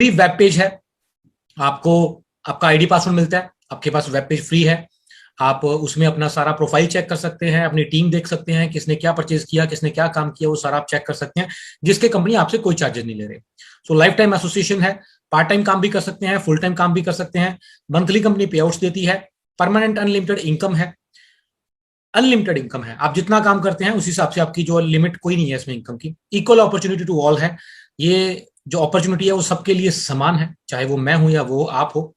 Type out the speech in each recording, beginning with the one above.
Free web page है। आपको आपका आईडी पासवर्ड मिलता है, आपके पास वेब पेज फ्री है। आप उसमें अपना सारा प्रोफाइल चेक कर सकते हैं, अपनी टीम देख सकते हैं, किसने क्या परचेज किया, किसने क्या काम किया, वो सारा आप चेक कर सकते हैं, जिसके कंपनी आपसे कोई चार्जेस नहीं ले रहे। सो लाइफ टाइम एसोसिएशन है। पार्ट टाइम काम भी कर सकते हैं, फुल टाइम काम भी कर सकते हैं। मंथली कंपनी पे आउट्स देती है। परमानेंट अनलिमिटेड इनकम है। अनलिमिटेड इनकम है, आप जितना काम करते हैं उस हिसाब से आपकी जो लिमिट कोई नहीं है इसमें इनकम की। इक्वल अपॉर्चुनिटी टू ऑल है। ये जो अपॉर्चुनिटी है वो सबके लिए समान है, चाहे वो मैं हूं या वो आप हो।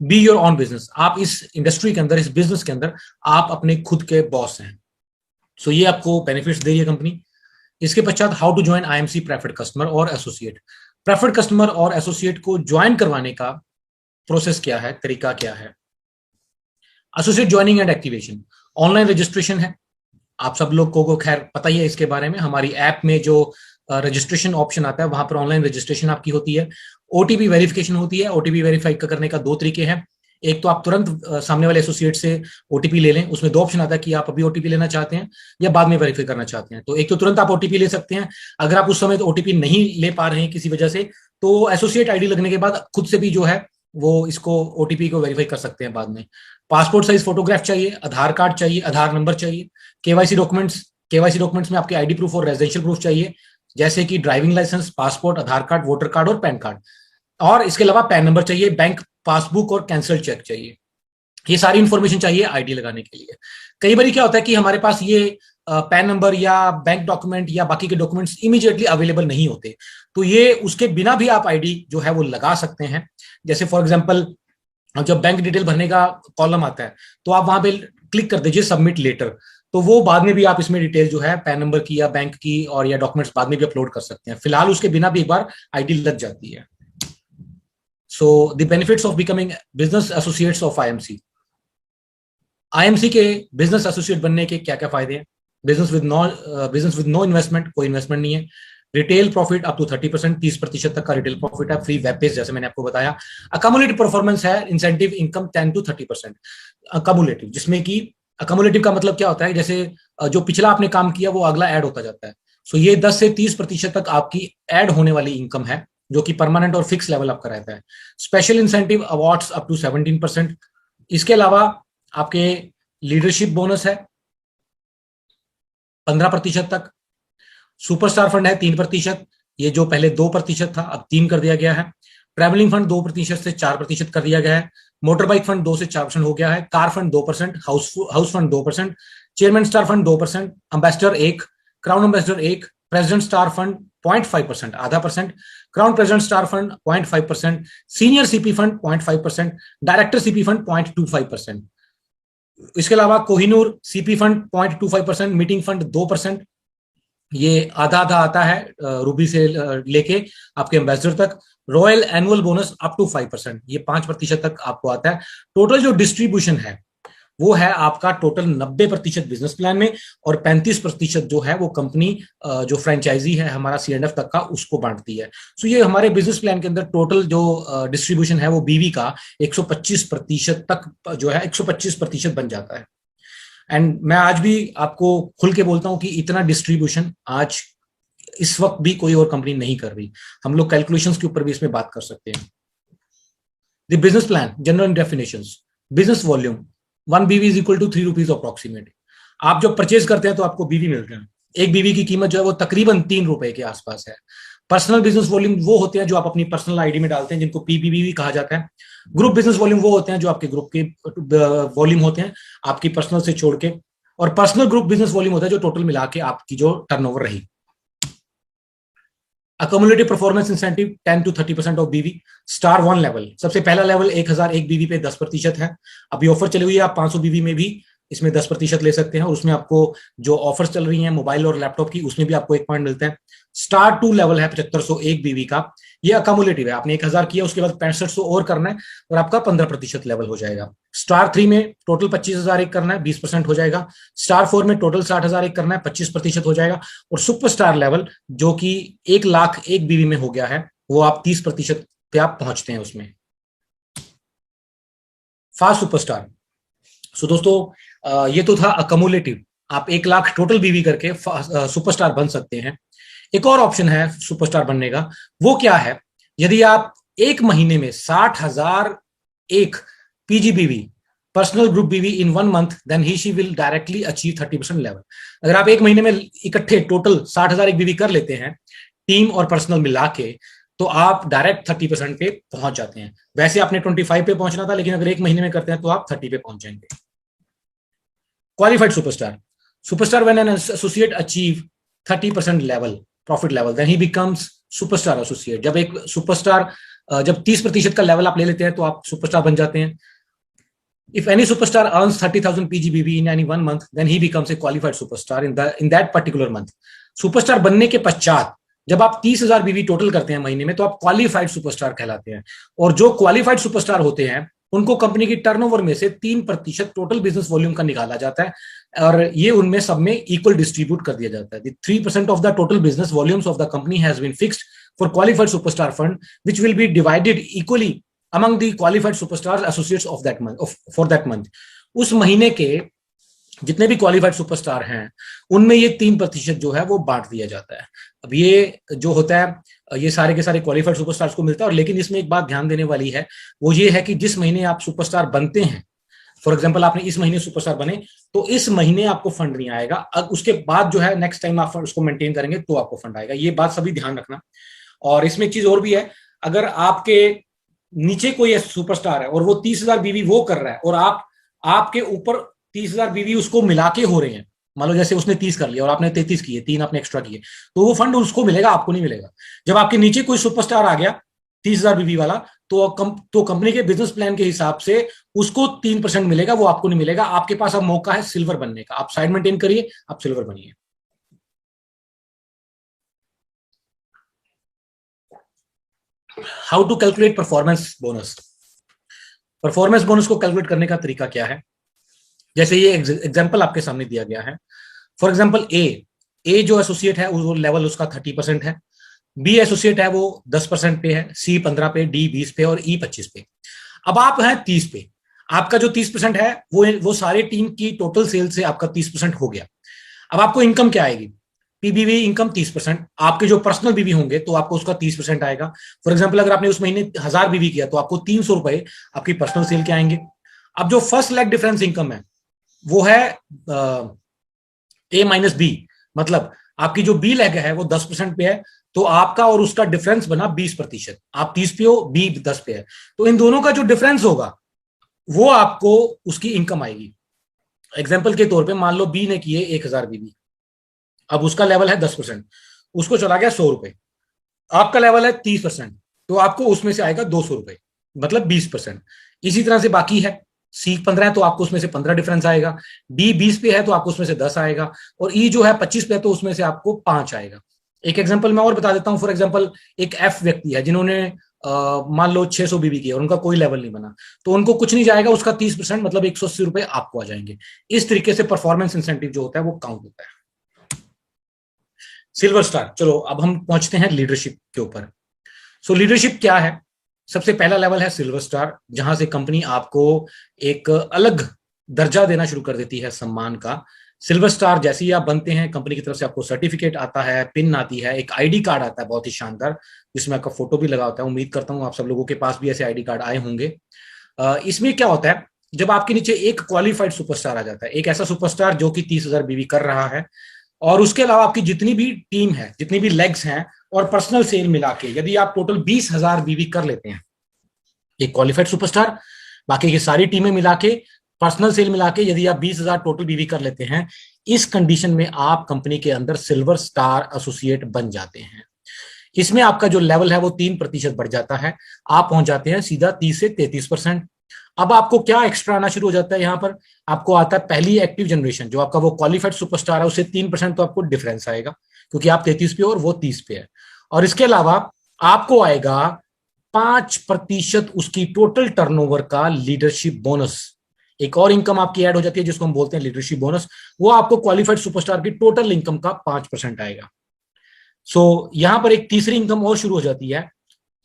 Be your on business. आप इस इंडस्ट्री के अंदर, इस बिजनेस के अंदर आप अपने खुद के बॉस हैं। सो ये आपको बेनिफिट्स दे रही है कंपनी। इसके पश्चात how to join IMC preferred customer और एसोसिएट। प्रेफर्ड कस्टमर और एसोसिएट को ज्वाइन करवाने का प्रोसेस क्या है, तरीका क्या है। Associate joining and activation, online registration है। आप सब लोग को खैर पता ही है इसके बारे में। हमारी ऐप में जो रजिस्ट्रेशन ऑप्शन आता है वहां पर ऑनलाइन रजिस्ट्रेशन आपकी होती है। ओटीपी वेरिफिकेशन होती है। ओटीपी वेरीफाई करने का दो तरीके हैं। एक तो आप तुरंत सामने वाले एसोसिएट से ओटीपी ले लें। उसमें दो ऑप्शन आता है कि आप अभी ओटीपी लेना चाहते हैं या बाद में वेरीफाई करना चाहते हैं। तो एक तो तुरंत आप ओटीपी ले सकते हैं। अगर आप उस समय ओटीपी नहीं ले पा रहे हैं किसी वजह से, तो एसोसिएट आईडी लगने के बाद खुद से भी जो है वो इसको ओटीपी को वेरीफाई कर सकते हैं बाद में। पासपोर्ट साइज फोटोग्राफ चाहिए, आधार कार्ड चाहिए, आधार नंबर चाहिए। केवाईसी डॉक्यूमेंट्स, केवाईसी डॉक्यूमेंट्स में आपके आईडी प्रूफ और रेजिडेंशियल प्रूफ चाहिए, जैसे कि ड्राइविंग लाइसेंस, पासपोर्ट, आधार कार्ड, वोटर कार्ड और पैन कार्ड। और इसके अलावा पैन नंबर चाहिए, बैंक पासबुक और कैंसिल चेक चाहिए। ये सारी इंफॉर्मेशन चाहिए आईडी लगाने के लिए। कई बार क्या होता है कि हमारे पास ये पैन नंबर या बैंक डॉक्यूमेंट या बाकी के डॉक्यूमेंट्स इमीडिएटली अवेलेबल नहीं होते, तो ये उसके बिना भी आप आईडी जो है वो लगा सकते हैं। जैसे फॉर एग्जांपल जब बैंक डिटेल भरने का कॉलम आता है तो आप वहां पे क्लिक कर दीजिए सबमिट लेटर, तो वो बाद में भी आप इसमें डिटेल जो है पैन नंबर की या बैंक की और या डॉक्यूमेंट्स बाद में भी अपलोड कर सकते हैं। फिलहाल उसके बिना भी एक बार आईडी लग जाती है। So the benefits of becoming business associates of IMC. IMC के बिजनेस एसोसिएट बनने के क्या क्या फायदे हैं। बिजनेस विद नो इन्वेस्टमेंट, कोई इन्वेस्टमेंट नहीं है। रिटेल प्रॉफिट अप टू 30%, 30% तक का रिटेल प्रॉफिट है। फ्री वेब पेज जैसे मैंने आपको बताया। अकमुलेटिव परफॉर्मेंस है, इंसेंटिव इनकम 10 to 30%। अकमुलेटिव, जिसमें कि अकमुलेटिव का मतलब क्या होता है, जैसे जो पिछला आपने काम किया वो अगला ऐड होता जाता है। सो ये 10 से 30% तक आपकी ऐड होने वाली इनकम है, जो कि परमानेंट और फिक्स लेवल आपका रहता है। Special incentive awards up to 17%। इसके अलावा आपके लीडरशिप बोनस है 15% तक। सुपरस्टार फंड है 3%। ये जो पहले 2% था अब 3 कर दिया गया है। ट्रैवलिंग फंड 2% से 4% कर दिया गया है। मोटर बाइक फंड 2 से 4% हो गया है। Car fund 2%, house fund 2%, chairman star fund 2%, ambassador 1, crown ambassador 1, president star fund 0.5%, आधा percent, crown president star fund 0.5%, senior CP fund 0.5%, director CP fund 0.25%। इसके अलावा Kohinoor CP fund 0.25%, meeting fund 2%। ये आधा आधा आता है रूबी से लेके आपके एम्बेसडर तक। Royal annual bonus up to 5%, ये 5% तक आपको आता है। टोटल जो डिस्ट्रीब्यूशन है वो है आपका टोटल 90% बिजनेस प्लान में और 35% जो है वो कंपनी जो फ्रेंचाइजी है हमारा C&F तक का उसको बांटती है। सो ये हमारे बिजनेस प्लान के अंदर टोटल जो डिस्ट्रीब्यूशन है वो बीवी का 125% तक जो है 125% बन जाता है। एंड मैं आज भी आपको खुल के बोलता हूं कि इतना डिस्ट्रीब्यूशन आज इस वक्त भी कोई और कंपनी नहीं कर रही। हम लोग कैलकुलेशंस के ऊपर भी इसमें बात कर सकते हैं। The business plan general definitions. Business volume 1 BV is equal to 3 rupees approximate. आप जब परचेज करते हैं तो आपको बीवी मिलते हैं। एक बीवी की कीमत जो है वो तकरीबन 3 रुपए के आसपास है। पर्सनल बिजनेस वॉल्यूम वो होते हैं जो आप अपनी पर्सनल आईडी में डालते हैं, जिनको पीपीवी भी कहा जाता है। ग्रुप बिजनेस वॉल्यूम वो होते हैं जो आपके ग्रुप के वॉल्यूम होते हैं आपकी पर्सनल से छोड़ के। और पर्सनल ग्रुप बिजनेस वॉल्यूम होता है जो टोटल मिला के आपकी जो टर्नओवर रही। अकोमुलेटिव परफॉर्मेंस इंसेंटिव 10 to 30% ऑफ बीवी। स्टार 1 लेवल, सबसे पहला लेवल 1001 बीवी पे 10% है। अभी ऑफर चली हुई है, आप 500 बीवी में भी इसमें 10% ले सकते हैं और उसमें आपको जो ऑफर्स चल रही हैं मोबाइल और लैपटॉप की उसमें भी आपको 1 पॉइंट मिलता है। स्टार 2 लेवल है 7501 बीवी का, ये अकोमुलेटिव है। आपने 1000 किया उसके बाद 6500 और करना है और आपका 15% लेवल हो जाएगा। स्टार 3 में टोटल 25,000 एक करना है, 20% हो जाएगा। स्टार 4 में टोटल 60,000 एक करना है, 25% हो जाएगा। और सुपर स्टार लेवल जो कि 1,01,000 बीवी में हो गया है, वो आप 30% पे आप पहुंचते हैं उसमें। Fast superstar. सो दोस्तों ये तो था अकोमुलेटिव, आप 1,00,000 टोटल बीवी करके सुपरस्टार बन सकते हैं। एक और ऑप्शन है सुपरस्टार बनने का, वो क्या है, यदि आप एक महीने में 60,000 एक पीजीबीवी personal group BV in 1 month, then he she will directly achieve 30% level. अगर आप एक महीने में इकट्ठे टोटल 60,000 एक बीवी कर लेते हैं टीम और पर्सनल मिला के, तो आप डायरेक्ट 30% पे पहुंच जाते हैं। वैसे आपने 25 पे पहुंचना था, लेकिन अगर एक महीने में करते हैं तो आप 30 पे पहुंच जाएंगे। Qualified superstar, superstar when an associate achieve 30% level profit level, then he becomes superstar associate. जब एक सुपरस्टार जब 30% का लेवल आप ले लेते हैं तो आप सुपरस्टार बन जाते हैं। If any superstar earns 30,000 PGBV in any 1 month, then he becomes a qualified superstar in that particular month. Superstar बनने के पश्चात जब आप 30,000 बीवी टोटल करते हैं महीने में, तो आप क्वालिफाइड सुपरस्टार कहलाते हैं। और जो क्वालिफाइड सुपरस्टार होते हैं उनको कंपनी की टर्नओवर में से 3% टोटल बिजनेस वॉल्यूम का निकाला जाता है, और ये उनमें सब में इक्वल डिस्ट्रीब्यूट कर दिया जाता है। 3% of the total business volumes of the company has been fixed for qualified superstar fund, which will be divided equally among the qualified superstars associates of that month for that month। उस महीने के जितने भी qualified superstar हैं उनमें ये 3% जो है वो बांट दिया जाता है। अब ये जो होता है ये सारे के सारे क्वालिफाइड सुपरस्टार्स को मिलता है। और लेकिन इसमें एक बात ध्यान देने वाली है, वो ये है कि जिस महीने आप सुपरस्टार बनते हैं, फॉर एग्जाम्पल आपने इस महीने सुपरस्टार बने, तो इस महीने आपको फंड नहीं आएगा। अब उसके बाद जो है नेक्स्ट टाइम आप उसको मेंटेन करेंगे तो आपको फंड आएगा। ये बात सभी ध्यान रखना। और इसमें एक चीज और भी है, अगर आपके नीचे कोई सुपरस्टार है और वो 30,000 बीवी वो कर रहा है और आपके ऊपर 30,000 बीवी उसको मिला के हो रहे हैं, मान लो जैसे उसने 30 कर लिया और आपने 33 किए, 3 आपने एक्स्ट्रा किए, तो वो फंड उसको मिलेगा, आपको नहीं मिलेगा। जब आपके नीचे कोई सुपरस्टार आ गया 30,000 बीवी वाला, तो कंपनी के बिजनेस प्लान के हिसाब से उसको 3% मिलेगा, वो आपको नहीं मिलेगा। आपके पास अब मौका है सिल्वर बनने का। आप साइड मेंटेन करिए, आप सिल्वर बनिए। How to calculate performance bonus. Performance bonus को कैलकुलेट करने का तरीका क्या है? जैसे ये एग्जांपल आपके सामने दिया गया है। फॉर एग्जांपल ए जो एसोसिएट है वो लेवल उसका 30% है, बी एसोसिएट है वो 10% पे है, सी 15 पे, डी 20 पे और ई 25 पे। अब आप हैं 30 पे। आपका जो 30% है वो सारे टीम की टोटल सेल से आपका 30% हो गया। अब आपको इनकम क्या आएगी? पीबीवी इनकम 30%। आपके जो पर्सनल बीवी होंगे तो आपको उसका 30% आएगा। फॉर एग्जाम्पल अगर आपने उस महीने 1000 बीवी किया तो आपको 300 रुपए आपकी पर्सनल सेल के आएंगे। अब जो फर्स्ट लेग डिफरेंस इनकम है वो है ए माइनस बी, मतलब आपकी जो बी लेग है वो 10% पे है, तो आपका और उसका डिफरेंस बना 20%। आप 30 पे हो, बी 10 पे है, तो इन दोनों का जो डिफरेंस होगा वो आपको उसकी इनकम आएगी। एग्जाम्पल के तौर पे मान लो बी ने किए 1000 बीवी, अब उसका लेवल है 10%, उसको चला गया 100 रुपए। आपका लेवल है 30%, तो आपको उसमें से आएगा 200 रुपए, मतलब 20%। इसी तरह से बाकी है सी 15 है तो आपको उसमें से 15 डिफरेंस आएगा, डी 20 पे है तो आपको उसमें से 10 आएगा, और ई जो है 25 पे है तो उसमें से आपको 5 आएगा। एक एग्जांपल मैं और बता देता हूं। फॉर एग्जांपल एक एफ व्यक्ति है जिन्होंने मान लो 600 बीबी किया और उनका कोई लेवल नहीं बना, तो उनको कुछ नहीं जाएगा, उसका 30% मतलब 180 रुपए आपको आ जाएंगे। इस तरीके से परफॉर्मेंस इंसेंटिव जो होता है वो काउंट होता है। सिल्वर स्टार, चलो अब हम पहुंचते हैं लीडरशिप के ऊपर। सो लीडरशिप क्या है? सबसे पहला लेवल है सिल्वर स्टार, जहां से कंपनी आपको एक अलग दर्जा देना शुरू कर देती है सम्मान का। सिल्वर स्टार जैसे ही आप बनते हैं, कंपनी की तरफ से आपको सर्टिफिकेट आता है, पिन आती है, एक आईडी कार्ड आता है बहुत ही शानदार, जिसमें आपका फोटो भी लगा होता है। उम्मीद करता हूं आप सब लोगों के पास भी ऐसे आईडी कार्ड आए होंगे। इसमें क्या होता है, जब आपके नीचे एक क्वालिफाइड सुपरस्टार आ जाता है, एक ऐसा सुपरस्टार जो कि 30,000 बीवी कर रहा है, और उसके अलावा आपकी जितनी भी टीम है, जितनी भी लेग्स हैं और पर्सनल सेल मिला के यदि आप टोटल 20,000 बीवी कर लेते हैं, एक क्वालिफाइड सुपरस्टार, बाकी की सारी टीमें मिला के, पर्सनल सेल मिला के यदि आप 20,000 टोटल बीवी कर लेते हैं, इस कंडीशन में आप कंपनी के अंदर सिल्वर स्टार एसोसिएट बन जाते हैं। इसमें आपका जो लेवल है वो 3% बढ़ जाता है, आप पहुंच जाते हैं सीधा 30 से 33%। अब आपको क्या एक्स्ट्रा आना शुरू हो जाता है? यहां पर आपको आता है पहली एक्टिव जनरेशन, जो आपका वो क्वालिफाइड सुपरस्टार है उससे 3% तो आपको डिफरेंस आएगा, क्योंकि आप 33 पे और वो 30 पे है। और इसके अलावा आपको आएगा 5% उसकी टोटल टर्नओवर का लीडरशिप बोनस। एक और इनकम आपकी ऐड हो जाती है जिसको हम बोलते हैं लीडरशिप बोनस, वो आपको क्वालिफाइड सुपरस्टार की टोटल इनकम का 5% आएगा। सो यहां पर एक तीसरी इनकम और शुरू हो जाती है,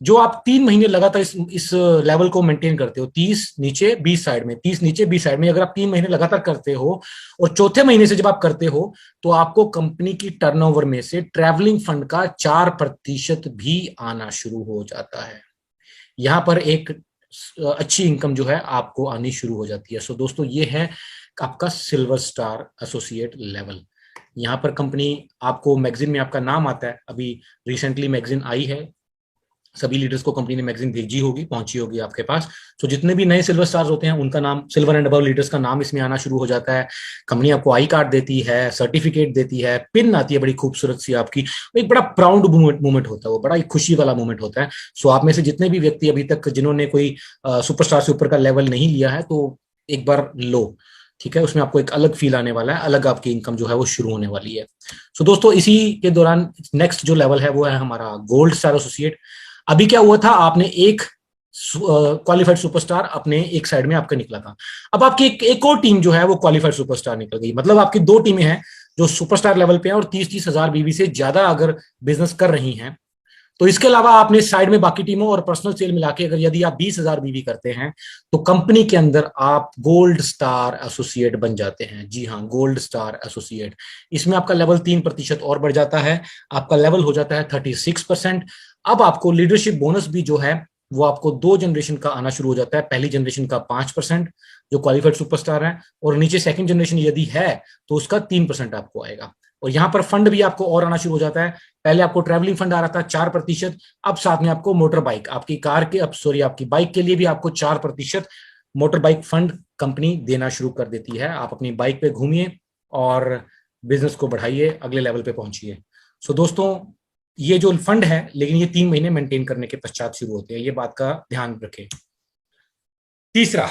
जो आप 3 महीने लगातार इस लेवल को मेंटेन करते हो, 30 नीचे 20 साइड में, 30 नीचे 20 साइड में, अगर आप 3 महीने लगातार करते हो और चौथे महीने से जब आप करते हो तो आपको कंपनी की टर्नओवर में से ट्रैवलिंग फंड का 4% भी आना शुरू हो जाता है। यहाँ पर एक अच्छी इनकम जो है आपको आनी शुरू हो जाती है। सो दोस्तों, ये है आपका सिल्वर स्टार एसोसिएट लेवल। यहाँ पर कंपनी आपको मैगजीन में आपका नाम आता है, अभी रिसेंटली मैगजीन आई है, सभी लीडर्स को कंपनी ने मैगजीन भेजी होगी, पहुंची होगी आपके पास। तो जितने भी नए सिल्वर स्टार्स होते हैं उनका नाम, सिल्वर एंड अबव लीडर्स का नाम इसमें आना शुरू हो जाता है। कंपनी आपको आई कार्ड देती है, सर्टिफिकेट देती है, पिन आती है बड़ी खूबसूरत सी आपकी। एक बड़ा प्राउड मोमेंट होता है, वो बड़ा एक खुशी वाला मोमेंट होता है। सो आप में से जितने भी व्यक्ति अभी तक जिन्होंने कोई सुपरस्टार से ऊपर का लेवल नहीं लिया है, तो एक बार लो, ठीक है। उसमें आपको एक अलग फील आने वाला है, अलग आपकी इनकम जो है वो शुरू होने वाली है। सो दोस्तों, इसी के दौरान नेक्स्ट जो लेवल है वो है हमारा गोल्ड स्टार एसोसिएट। अभी क्या हुआ था, आपने एक क्वालिफाइड सुपरस्टार अपने एक साइड में आपका निकला था, अब आपकी एक और टीम जो है वो क्वालिफाइड सुपरस्टार निकल गई। मतलब आपकी दो टीमें हैं जो सुपरस्टार लेवल पे हैं और 30-30 हजार बीवी से ज्यादा अगर बिजनेस कर रही हैं। तो इसके अलावा आपने साइड में बाकी टीमों और पर्सनल सेल मिला के, अगर यदि आप 20,000 बीवी करते हैं तो कंपनी के अंदर आप गोल्ड स्टार एसोसिएट बन जाते हैं। जी हाँ, गोल्ड स्टार एसोसिएट। इसमें आपका लेवल 3% और बढ़ जाता है, आपका लेवल हो जाता है 36%। अब आपको लीडरशिप बोनस भी जो है वो आपको 2 जनरेशन का आना शुरू हो जाता है। पहली जनरेशन का 5% जो क्वालिफाइड सुपरस्टार है, और नीचे सेकंड जनरेशन यदि है तो उसका 3% आपको आएगा। और यहां पर फंड भी आपको और आना शुरू हो जाता है। पहले आपको ट्रैवलिंग फंड आ रहा था 4%, अब साथ में आपको मोटर बाइक, आपकी कार के, अब सॉरी आपकी बाइक के लिए भी आपको 4% मोटर बाइक फंड कंपनी देना शुरू कर देती है। आप अपनी बाइक पे घूमिए और बिजनेस को बढ़ाइए, अगले लेवल पे पहुंचिए। सो दोस्तों, ये जो फंड है, लेकिन ये 3 महीने मेंटेन करने के पश्चात शुरू होते हैं, ये बात का ध्यान रखें। तीसरा,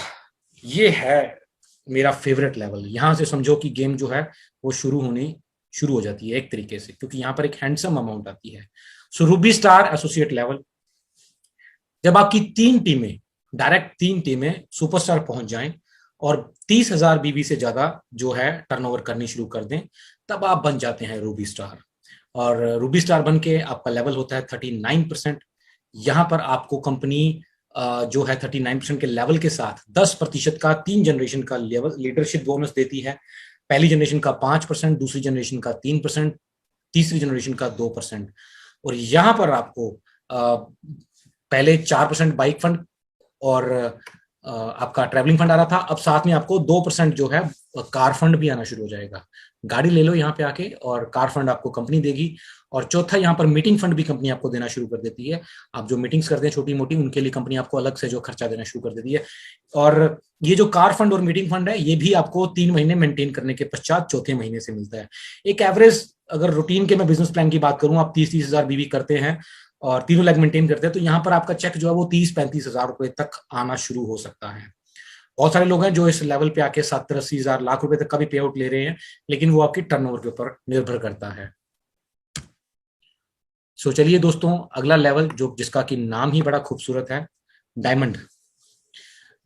ये है मेरा फेवरेट लेवल। यहां से समझो कि गेम जो है वो शुरू हो जाती है एक तरीके से, क्योंकि यहां पर एक हैंडसम अमाउंट आती है। सो रूबी स्टार एसोसिएट लेवल, जब आपकी 3 टीमें, डायरेक्ट 3 टीमें सुपरस्टार पहुंच जाएं और 30,000 बीवी से ज्यादा जो है टर्नओवर करनी शुरू कर दें, तब आप बन जाते हैं रूबी स्टार। और रूबी स्टार बन के आपका लेवल होता है 39%। यहां पर आपको कंपनी जो है 39% के लेवल के साथ 10% का 3 जनरेशन का लेवल लीडरशिप बोनस देती है। पहली जनरेशन का 5%, दूसरी जनरेशन का 3%, तीसरी जनरेशन का 2%। और यहां पर आपको पहले 4% बाइक फंड और आपका ट्रैवलिंग फंड आ रहा था, अब साथ में आपको 2% जो है कार फंड भी आना शुरू हो जाएगा। गाड़ी ले लो यहाँ पे आके, और कार फंड आपको कंपनी देगी। और चौथा, यहाँ पर मीटिंग फंड भी कंपनी आपको देना शुरू कर देती है। आप जो मीटिंग्स करते हैं छोटी मोटी, उनके लिए कंपनी आपको अलग से जो खर्चा देना शुरू कर देती है। और ये जो कार फंड और मीटिंग फंड है, ये भी आपको 3 महीने मेंटेन करने के पश्चात चौथे महीने से मिलता है। एक एवरेज, अगर रूटीन के मैं बिजनेस प्लान की बात करूं, आप 30-30 हजार बीवी करते हैं और तीनों लेग मेंटेन करते हैं, तो यहाँ पर आपका चेक जो है वो 30-35 हजार रुपए तक आना शुरू हो सकता है। बहुत सारे लोग हैं जो इस लेवल पे आके 70-80 हजार लाख रुपए तक का भी पे आउट ले रहे हैं, लेकिन वो आपकी टर्नओवर के ऊपर निर्भर करता है। सो चलिए दोस्तों, अगला लेवल जो जिसका कि नाम ही बड़ा खूबसूरत है, डायमंड।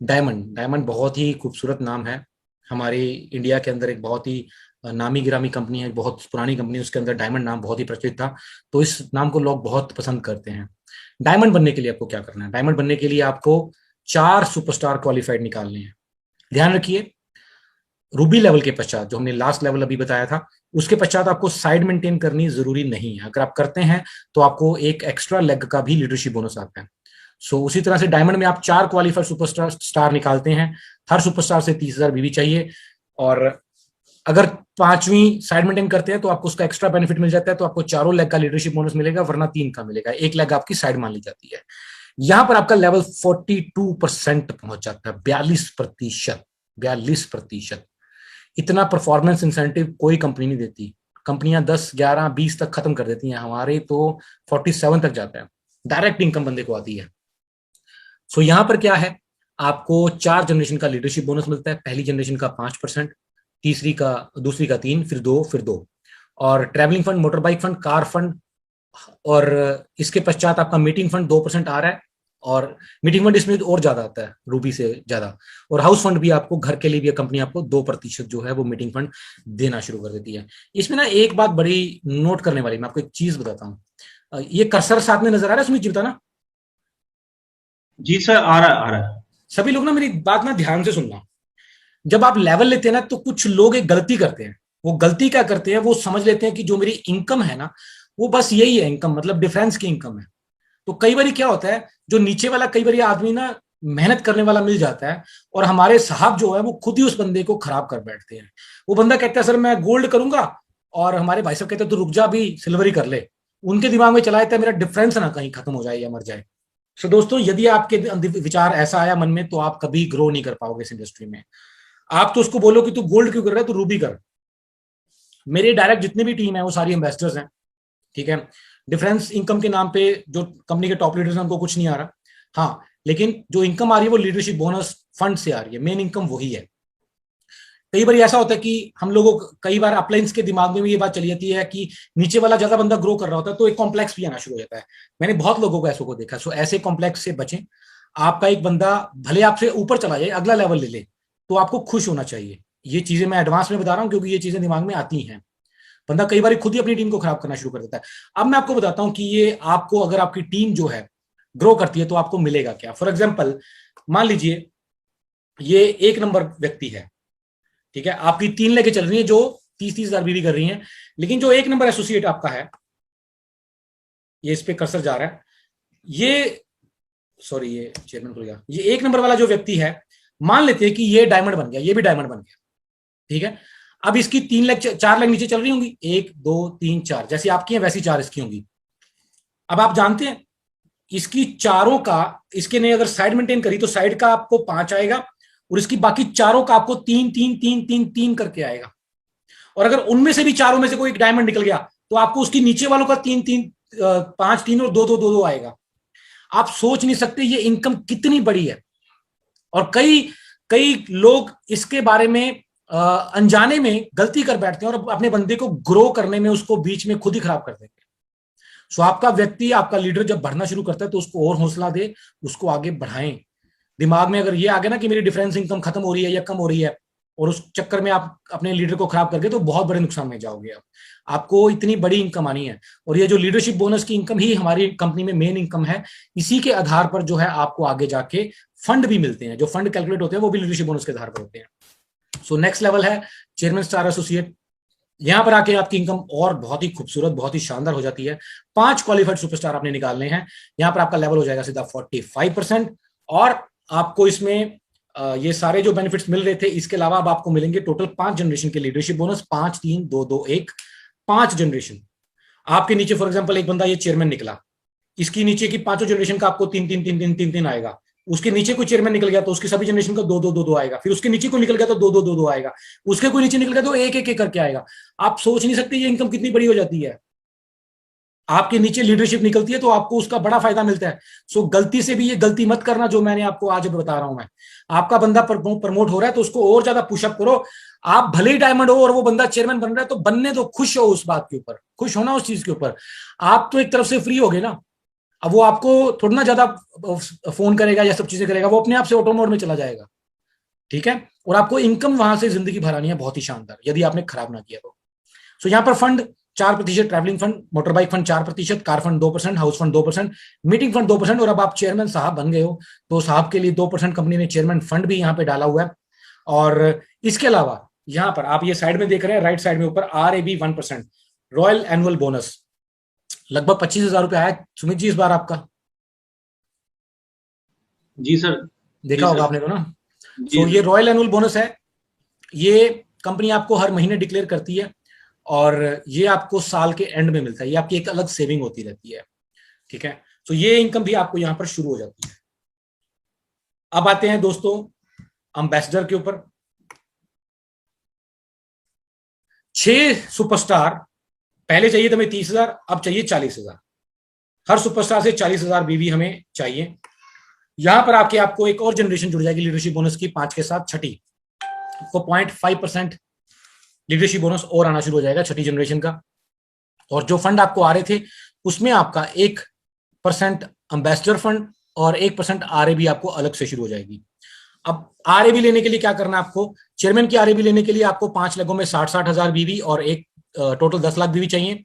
डायमंड डायमंड बहुत ही खूबसूरत नाम है। हमारे इंडिया के अंदर एक बहुत ही नामी गिरामी कंपनी है, बहुत पुरानी कंपनी, उसके अंदर डायमंड नाम बहुत ही प्रचलित था, तो इस नाम को लोग बहुत पसंद करते हैं। डायमंड बनने के लिए आपको क्या करना है? डायमंड बनने के लिए आपको 4 सुपरस्टार क्वालिफाइड निकालने हैं। ध्यान रखिए, रूबी लेवल के पश्चात, जो हमने लास्ट लेवल अभी बताया था, उसके पश्चात आपको साइड मेंटेन करनी जरूरी नहीं है। अगर आप करते हैं तो आपको एक एक्स्ट्रा लेग का भी लीडरशिप बोनस आता है। सो उसी तरह से डायमंड में आप 4 क्वालिफाइड सुपरस्टार निकालते हैं। हर सुपरस्टार से 30,000 बीवी चाहिए, और अगर 5वीं साइड मेंटेन करते हैं तो आपको उसका एक्स्ट्रा बेनिफिट मिल जाता है, तो आपको चारों लेग का लीडरशिप बोनस मिलेगा, वरना 3 का मिलेगा। एक लेग आपकी साइड मान ली जाती है। यहां पर आपका लेवल 42% पहुंच जाता है, 42%। 42%। इतना परफॉर्मेंस इंसेंटिव कोई कंपनी नहीं देती। कंपनियां 10, 11, 20 तक खत्म कर देती हैं, हमारे तो 47 तक जाता है, डायरेक्ट इनकम बंदे को आती है। सो यहां पर क्या है, आपको 4 जनरेशन का लीडरशिप बोनस मिलता है। पहली जनरेशन का 5%, दूसरी का 3, फिर 2, फिर 2। और travelling fund, motor bike fund, car fund, और इसके पश्चात आपका मीटिंग फंड 2% आ रहा है, और मीटिंग फंड इसमें और ज्यादा आता है, रूबी से ज्यादा। और हाउस फंड भी आपको, घर के लिए भी कंपनी आपको 2% जो है वो मीटिंग फंड देना शुरू कर देती है। इसमें ना एक बात बड़ी नोट करने वाली, मैं आपको एक चीज बताता हूँ। ये कर्सर साथ में नजर आ रहा है, सुमित जी बताना। जी सर, आ रहा है। सभी लोग ना मेरी बात ना ध्यान से सुनना। जब आप लेवल लेते हैं ना, तो कुछ लोग एक गलती करते हैं। वो गलती क्या करते हैं, वो समझ लेते हैं कि जो मेरी इनकम है ना, वो बस यही है इनकम, मतलब डिफरेंस की इनकम है। तो कई बार क्या होता है जो नीचे वाला कई बार आदमी ना मेहनत करने वाला मिल जाता है और हमारे साहब जो है वो खुद ही उस बंदे को खराब कर बैठते हैं। वो बंदा कहता है सर मैं गोल्ड करूंगा, और हमारे भाई साहब कहते हैं तो रुक जा भी सिल्वर ही कर ले। उनके दिमाग में चला जाता है मेरा डिफरेंस ना कहीं खत्म हो जाए या मर जाए। सो दोस्तों, यदि आपके अंदर विचार ऐसा आया मन में तो आप कभी ग्रो नहीं कर पाओगे इस इंडस्ट्री में। आप तो उसको बोलो कि तू गोल्ड क्यों कर रहा है, तू रूबी कर। मेरे डायरेक्ट जितने भी टीम है वो सारी इन्वेस्टर्स हैं, ठीक है। डिफरेंस इनकम के नाम पे जो कंपनी के टॉप लीडर्स हैं उनको कुछ नहीं आ रहा, हाँ, लेकिन जो इनकम आ रही है वो लीडरशिप बोनस फंड से आ रही है, मेन इनकम वही है। कई बार ऐसा होता है कि हम लोगों को कई बार अपलाइंस के दिमाग में भी ये बात चली जाती है कि नीचे वाला ज्यादा बंदा ग्रो कर रहा होता है तो एक कॉम्प्लेक्स भी आना शुरू हो जाता है। मैंने बहुत लोगों को ऐसो को देखा। सो ऐसे कॉम्प्लेक्स से बचें। आपका एक बंदा भले आपसे ऊपर चला जाए, अगला लेवल ले ले, तो आपको खुश होना चाहिए। ये चीजें मैं एडवांस में बता रहा हूं क्योंकि ये चीजें दिमाग में आती हैं। बंदा कई बार खुद ही अपनी टीम को खराब करना शुरू कर देता है। अब मैं आपको बताता हूं कि ये आपको, अगर आपकी टीम जो है ग्रो करती है तो आपको मिलेगा क्या। फॉर एग्जाम्पल, मान लीजिए ये एक नंबर व्यक्ति है, ठीक है, आपकी 3 लेके चल रही है जो 30-30 हजार बीवी कर रही हैं, लेकिन जो एक नंबर एसोसिएट आपका है, ये इस पे कर्सर जा रहा है, ये सॉरी ये चेयरमैन खुल गया, ये एक नंबर वाला जो व्यक्ति है, मान लेते हैं कि ये डायमंड बन गया, ये भी डायमंड बन गया, ठीक है। अब इसकी 3 लाख 4 लाख नीचे चल रही होंगी, 1 2 3 4, जैसी आपकी है वैसी 4 इसकी होंगी। अब आप जानते हैं इसकी चारों का, इसके ने अगर साइड मेंटेन करी तो साइड का आपको 5 आएगा, और इसकी बाकी चारों का आपको 3 3 3 3 3 करके आएगा। और अगर उनमें से भी चारों में से कोई एक डायमंड निकल गया तो आपको उसकी नीचे वालों का 3 3 5 3 और 2 2 2 2 आएगा। आप सोच नहीं सकते ये इनकम कितनी बड़ी है। और कई कई लोग इसके बारे में अनजाने में गलती कर बैठते हैं और अपने बंदे को ग्रो करने में उसको बीच में खुद ही खराब कर देंगे। सो आपका व्यक्ति, आपका लीडर जब बढ़ना शुरू करता है तो उसको और हौसला दे, उसको आगे बढ़ाएं। दिमाग में अगर ये आ गया ना कि मेरी डिफरेंस इनकम खत्म हो रही है या कम हो रही है, और उस चक्कर में आप अपने लीडर को खराब करके तो बहुत बड़े नुकसान में जाओगे आप। आपको इतनी बड़ी इनकम आनी है, और ये जो लीडरशिप बोनस की इनकम ही हमारी कंपनी में मेन इनकम है। इसी के आधार पर जो है आपको आगे जाके फंड भी मिलते हैं, जो फंड कैलकुलेट होते हैं वो भी लीडरशिप बोनस के आधार पर होते हैं। सो नेक्स्ट लेवल है चेयरमैन स्टार एसोसिएट। यहां पर आके आपकी इनकम और बहुत ही खूबसूरत, बहुत ही शानदार हो जाती है। 5 क्वालिफाइड सुपरस्टार आपने निकालने हैं। यहां पर आपका लेवल हो जाएगा सीधा 45%, और आपको इसमें ये सारे जो बेनिफिट्स मिल रहे थे इसके अलावा अब आपको मिलेंगे टोटल 5 जनरेशन के लीडरशिप बोनस, 5 3 2 2 1, 5 जनरेशन। आपके नीचे फॉर एग्जांपल एक बंदा ये चेयरमैन निकला, इसकी नीचे की 5 जनरेशन का आपको 3 3 3 3 3 3 आएगा। उसके नीचे कोई चेयरमैन निकल गया तो उसकी सभी जनरेशन का 2 2 2 2 आएगा। फिर उसके नीचे कोई निकल गया तो 2 2 2 2 आएगा। उसके कोई नीचे निकल गया तो 1 1 1 करके आएगा। आप सोच नहीं सकते ये इनकम कितनी बड़ी हो जाती है। आपके नीचे लीडरशिप निकलती है तो आपको उसका बड़ा फायदा मिलता है। सो गलती से भी ये गलती मत करना जो मैंने आपको आज बता रहा हूं मैं। आपका बंदा प्रमोट हो रहा है तो उसको और ज्यादा पुशअप करो। आप भले ही डायमंड हो और वो बंदा चेयरमैन बन रहा है तो बनने दो, खुश हो उस बात के ऊपर, खुश होना उस चीज के ऊपर। आप तो एक तरफ से फ्री हो गए ना। अब वो आपको थोड़ा ना ज्यादा फोन करेगा या सब चीजें करेगा, वो अपने आप से ऑटो मोड में चला जाएगा, ठीक है। और आपको इनकम वहां से जिंदगी भरानी है बहुत ही शानदार, यदि आपने खराब ना किया तो। सो यहाँ पर fund 4%, travelling fund, motor bike fund 4%, car fund 2%, house fund 2%, meeting fund 2%, और अब आप चेयरमैन साहब बन गए हो तो साहब के लिए 2% कंपनी ने चेयरमैन फंड भी यहाँ पे डाला हुआ है। और इसके अलावा यहाँ पर आप ये साइड में देख रहे हैं, राइट साइड में ऊपर RAB 1%, रॉयल एनुअल बोनस, लगभग 25,000 रुपये आया सुमित जी इस बार आपका। जी सर। देखा होगा आपने तो ना। जी तो ये रॉयल एनुअल बोनस है, ये कंपनी आपको हर महीने डिक्लेयर करती है, और ये आपको साल के एंड में मिलता है। ये आपकी एक अलग सेविंग होती रहती है, ठीक है। तो ये इनकम भी आपको यहां पर शुरू हो जाती है। अब आते हैं दोस्तों एम्बेसडर के ऊपर। 6 सुपरस्टार, पहले चाहिए तुम्हें 30,000, अब चाहिए 40,000। हर सुपरस्टार से 40,000 बीवी हमें चाहिए। यहां पर आके आपको एक और जनरेशन जुड़ जाएगी लीडरशिप बोनस की 5 के साथ, छठी। आपको 0.5% लीडरशिप बोनस और आना शुरू हो जाएगा छठी जनरेशन का। और जो फंड आपको आ रहे थे उसमें आपका 1% एम्बेसडर फंड और 1% RAB आपको अलग से शुरू हो जाएगी। अब RAB लेने के लिए क्या करना है आपको, चेयरमैन की RAB लेने के लिए आपको 5 लेगों में 60-60 हजार बीवी और एक टोटल 10 लाख बीवी चाहिए।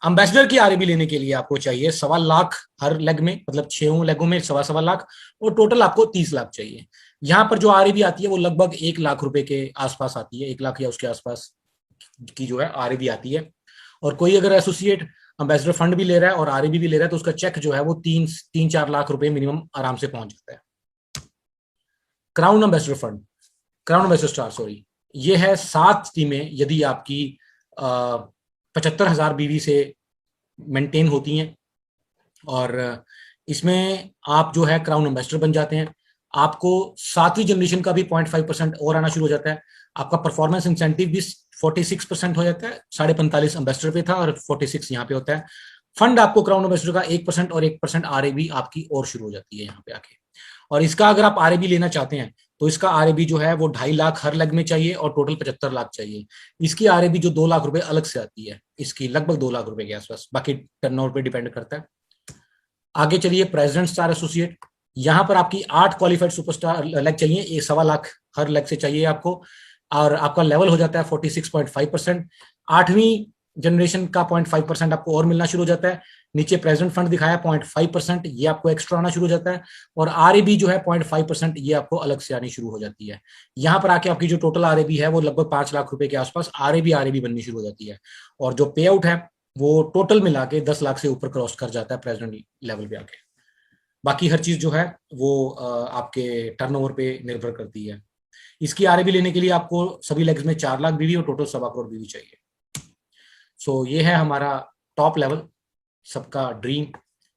एम्बेसडर की RAB लेने के लिए आपको चाहिए 1.25 लाख हर लेग में, मतलब 6 लेगों में 1.25 लाख, और टोटल आपको 30 लाख चाहिए। यहाँ पर जो RAB आती है वो लगभग 1 लाख रुपए के आसपास आती है, 1 लाख या उसके आसपास की जो है RAB आती है। और कोई अगर एसोसिएट एम्बेसडर फंड भी ले रहा है और आरएबी भी ले रहा है, तो उसका चेक जो है वो 3-4 लाख रुपए मिनिमम आराम से पहुंच जाता है। Crown ambassador fund, crown ambassador star, sorry, ये है 7 टीमें यदि आपकी 75,000 बीवी से मेंटेन होती हैं, और इसमें आप जो है क्राउन एम्बेसडर बन जाते हैं। आपको 7वीं जनरेशन का भी 0.5% और आना शुरू हो जाता है। आपका परफॉर्मेंस इंसेंटिव भी 46% हो जाता है, 45.5 एम्बेसडर पे था और 46 यहाँ पे होता है। फंड आपको क्राउन एम्बेसडर का 1% और 1% आरएबी आपकी और शुरू हो जाती है यहाँ पे आके। और इसका अगर आप आरएबी लेना चाहते हैं तो इसका आरएबी जो है वो 2.5 लाख हर लेग में चाहिए और टोटल 75 लाख चाहिए। इसकी आरएबी जो 2 लाख रुपए अलग से आती है, इसकी लगभग 2 लाख रुपए के आसपास, बाकी टर्नओवर पे डिपेंड करता है। आगे चलिए, प्रेसिडेंट स्टार एसोसिएट, यहां पर आपकी 8 क्वालिफाइड सुपरस्टार लेग चाहिए, ये 1.25 लाख हर लेग से चाहिए आपको, और आपका लेवल हो जाता है 46.5%। 8वीं जनरेशन का 0.5% आपको और मिलना शुरू हो जाता है। नीचे प्रेजेंट फंड दिखाया 0.5%, ये आपको एक्स्ट्रा आना शुरू हो जाता है, और आरएबी जो है 0.5% ये आपको अलग से आनी शुरू हो जाती है। यहां पर आके आपकी जो टोटल आरएबी है वो लगभग 5 लाख रुपए के आसपास आरएबी बननी शुरू हो जाती है, और जो पे आउट है वो टोटल मिला के 10 लाख से ऊपर क्रॉस कर जाता है प्रेसिडेंट लेवल पे आके। बाकी हर चीज जो है वो आपके टर्नओवर पे निर्भर करती है। इसकी आरएबी लेने के लिए आपको सभी लेग्स में 4 लाख बीवी और टोटल 1.25 करोड़ बीवी चाहिए। सो ये है हमारा टॉप लेवल, सबका dream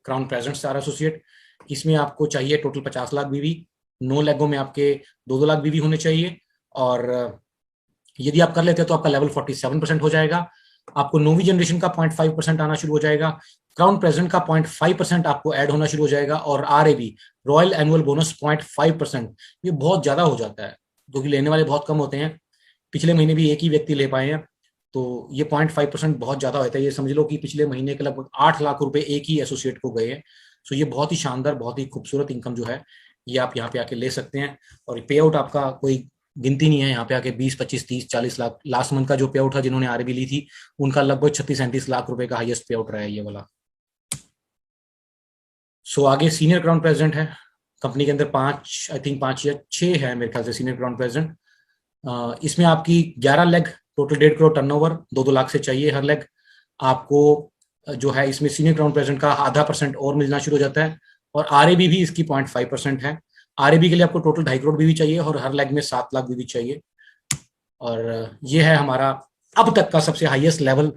crown president star associate. इसमें आपको चाहिए टोटल 50 लाख बीवी, 9 लेगों में आपके 2-2 लाख बीवी होने चाहिए, और यदि आप कर लेते हैं तो आपका लेवल 47% हो जाएगा। आपको 9वीं जनरेशन का 0.5% आना शुरू हो जाएगा, क्राउन प्रेसिडेंट का 0.5% आपको ऐड होना शुरू हो जाएगा, और आरएबी रॉयल एनुअल बोनस 0.5%, ये बहुत ज्यादा हो जाता है क्योंकि लेने वाले बहुत कम होते हैं। पिछले महीने भी एक ही व्यक्ति ले पाए हैं, तो ये 0.5% बहुत ज्यादा होता है। ये समझ लो कि पिछले महीने के लगभग 8 लाख रुपए एक ही एसोसिएट को गए हैं। सो ये बहुत ही शानदार, बहुत ही खूबसूरत इनकम जो है ये आप यहाँ पे आके ले सकते हैं, और पे आउट आपका कोई गिनती नहीं है। यहाँ पे आके 20, 25, 30, 40 लाख, लास्ट मंथ का जो पे आउट था जिन्होंने आरबी ली थी उनका लगभग 36-37 लाख रुपए का हाईएस्ट पे आउट रहा है ये वाला। सो आगे सीनियर क्राउन प्रेसिडेंट है कंपनी के अंदर, 5 आई थिंक 5 या 6 है मेरे ख्याल से सीनियर क्राउन प्रेसिडेंट। इसमें आपकी 11 leg, total 1.5 crore turnover, 2-2 lakh से चाहिए हर लेग आपको। जो है इसमें सीनियर क्राउन प्रेसिडेंट का 0.5% और मिलना शुरू हो जाता है, और आरएबी भी इसकी 0.5% है। आरएबी के लिए आपको टोटल 2.5 करोड़ बीवी चाहिए और हर लेग में 7 लाख बीवी चाहिए। और ये है हमारा अब तक का सबसे हाईएस्ट लेवल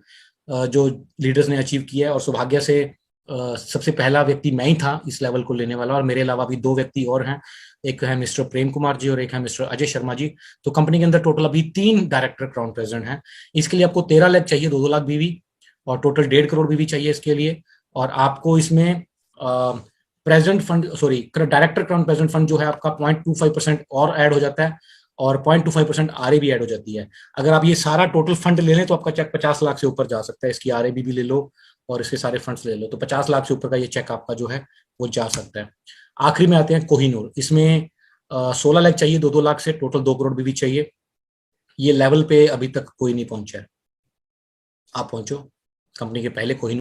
जो लीडर्स ने अचीव किया है, और सौभाग्य से सबसे पहला व्यक्ति मैं ही था इस लेवल को लेने वाला, और मेरे अलावा भी 2 व्यक्ति और हैं, एक है मिस्टर प्रेम कुमार जी और एक है मिस्टर अजय शर्मा जी। तो कंपनी के अंदर टोटल अभी 3 डायरेक्टर क्राउन प्रेसिडेंट हैं। इसके लिए आपको 13 लेग चाहिए, 2-2 लाख बीवी, और टोटल 1.5 करोड़ बीवी चाहिए इसके लिए। और आपको इसमें president fund, sorry, director crown president fund जो है आपका 0.25% और ऐड हो जाता है, और 0.25% आरएबी ऐड हो जाती है। अगर आप ये सारा टोटल फंड ले लें तो आपका चेक 50 लाख से ऊपर जा सकता है। इसकी आरएबी भी ले लो और इसके सारे फंड्स ले लो तो 50 लाख से ऊपर का ये चेक आपका जो है वो जा सकता है। आखिरी में आते हैं कोहिनूर, इसमें 16 लाख चाहिए, 2-2 लाख से टोटल 2 करोड़ बीवी चाहिए। ये लेवल पे अभी तक कोई नहीं पहुंचा है, आप पहुंचो कंपनी के पहले कोहिनूर।